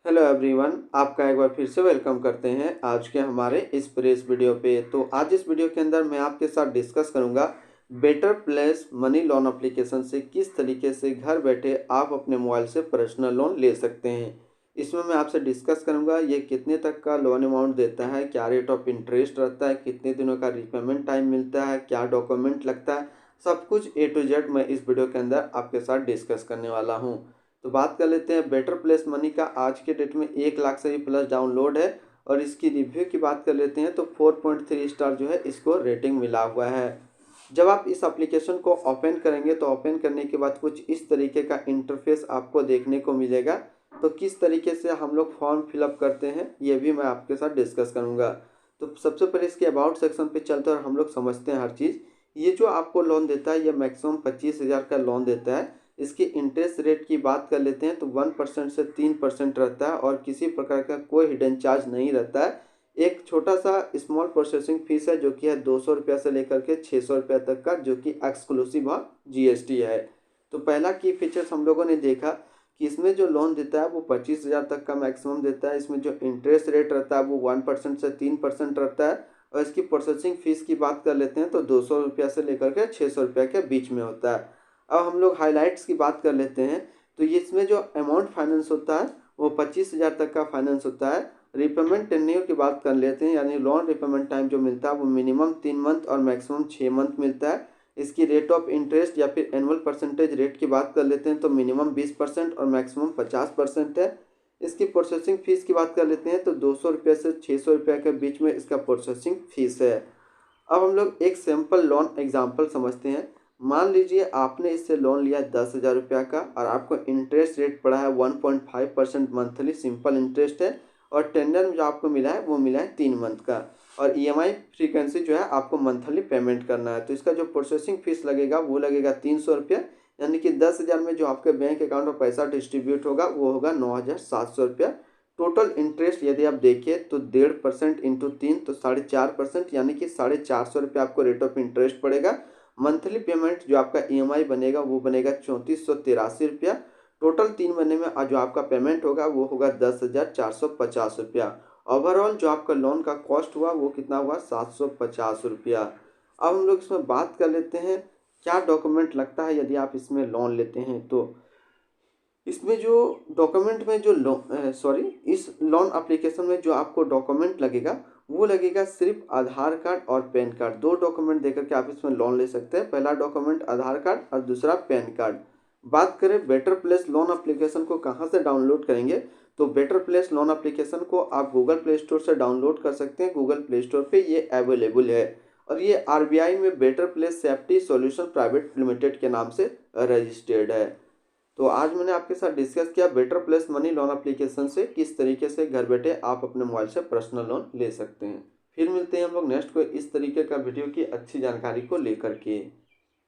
Hello everyone, आपका एक बार फिर से वेलकम करते हैं आज के हमारे इस प्रेस वीडियो पे। तो आज इस वीडियो के अंदर मैं आपके साथ डिस्कस करूंगा better place money loan application से किस तरीके से घर बैठे आप अपने मोबाइल से पर्सनल लोन ले सकते हैं। इसमें मैं आपसे डिस्कस करूंगा ये कितने तक का लोन अमाउंट देता है, क्या रेट ऑफ इंटरेस्ट रहता है, कितने दिनों का रिपेमेंट टाइम मिलता है, क्या डॉक्यूमेंट लगता है, सब कुछ A to Z मैं इस वीडियो के अंदर आपके साथ डिस्कस करने वाला हूँ। तो बात कर लेते हैं बेटर प्लेस मनी का। आज के डेट में 1 लाख से भी प्लस डाउनलोड है और इसकी रिव्यू की बात कर लेते हैं तो 4.3 स्टार जो है इसको रेटिंग मिला हुआ है। जब आप इस एप्लीकेशन को ओपन करेंगे तो ओपन करने के बाद कुछ इस तरीके का इंटरफेस आपको देखने को मिलेगा। तो किस तरीके से हम लोग फॉर्म फिलअप करते हैं ये भी मैं आपके साथ डिस्कस करूँगा। तो सबसे पहले इसके अबाउट सेक्शन पे चलते हैं और हम लोग समझते हैं हर चीज़। ये जो आपको लोन देता है ये मैक्सिमम 25,000 का लोन देता है। इसकी इंटरेस्ट रेट की बात कर लेते हैं तो 1% से 3% रहता है और किसी प्रकार का कोई हिडन चार्ज नहीं रहता है। एक छोटा सा स्मॉल प्रोसेसिंग फीस है जो कि है 200 रुपया से लेकर के 600 रुपया तक का, जो कि एक्सक्लूसिव ऑफ GST है। तो पहला की फीचर्स हम लोगों ने देखा कि इसमें जो लोन देता है वो 25,000 तक का मैक्सिमम देता है। इसमें जो इंटरेस्ट रेट रहता है वो 1% से 3% रहता है और इसकी प्रोसेसिंग फ़ीस की बात कर लेते हैं तो 200 रुपया से लेकर के 600 रुपया के बीच में होता है। अब हम लोग हाइलाइट्स की बात कर लेते हैं तो ये इसमें जो अमाउंट फाइनेंस होता है वो 25,000 तक का फाइनेंस होता है। रिपेमेंट टेन्योर की बात कर लेते हैं, यानी लोन रिपेमेंट टाइम जो मिलता है वो मिनिमम 3 मंथ और मैक्सिमम 6 मंथ मिलता है। इसकी रेट ऑफ इंटरेस्ट या फिर एनुअल परसेंटेज रेट की बात कर लेते हैं तो मिनिमम 20% और मैक्सिमम 50% है। इसकी प्रोसेसिंग फ़ीस की बात कर लेते हैं तो 200 रुपये से 600 रुपये के बीच में इसका प्रोसेसिंग फ़ीस है। अब हम लोग एक सिंपल लोन एग्जांपल समझते हैं। मान लीजिए आपने इससे लोन लिया 10,000 रुपया का और आपको इंटरेस्ट रेट पड़ा है 1.5% मंथली, सिंपल इंटरेस्ट है और टेंडर जो आपको मिला है वो मिला है 3 मंथ का और EMI फ्रीक्वेंसी जो है आपको मंथली पेमेंट करना है। तो इसका जो प्रोसेसिंग फीस लगेगा वो लगेगा 300 रुपया, यानी कि 10,000 में जो आपके बैंक अकाउंट में पैसा डिस्ट्रीब्यूट होगा वो होगा 9,700 रुपया। टोटल इंटरेस्ट यदि आप देखिए तो 1.5% इंटू 3 तो 4.5%, यानी कि 450 रुपये आपको रेट ऑफ इंटरेस्ट पड़ेगा। मंथली पेमेंट जो आपका EMI बनेगा वो बनेगा 3483 रुपया। टोटल 3 महीने में जो आपका पेमेंट होगा वो होगा 10,450 रुपया। ओवरऑल जो आपका लोन का कॉस्ट हुआ वो कितना हुआ 750 रुपया। अब हम लोग इसमें बात कर लेते हैं क्या डॉक्यूमेंट लगता है यदि आप इसमें लोन लेते हैं। तो इसमें जो डॉक्यूमेंट में जो इस लोन एप्लीकेशन में जो आपको डॉक्यूमेंट लगेगा वो लगेगा सिर्फ आधार कार्ड और पैन कार्ड। 2 डॉक्यूमेंट देकर के आप इसमें लोन ले सकते हैं। पहला डॉक्यूमेंट आधार कार्ड और दूसरा पैन कार्ड। बात करें बेटर प्लेस लोन एप्लीकेशन को कहाँ से डाउनलोड करेंगे, तो बेटर प्लेस लोन एप्लीकेशन को आप गूगल प्ले स्टोर से डाउनलोड कर सकते हैं। गूगल प्ले स्टोर पे ये अवेलेबल है और ये RBI में better place safety solution private limited के नाम से रजिस्टर्ड है। तो आज मैंने आपके साथ डिस्कस किया better place money loan application से किस तरीके से घर बैठे आप अपने मोबाइल से पर्सनल लोन ले सकते हैं। फिर मिलते हैं हम लोग नेक्स्ट को इस तरीके का वीडियो की अच्छी जानकारी को लेकर के।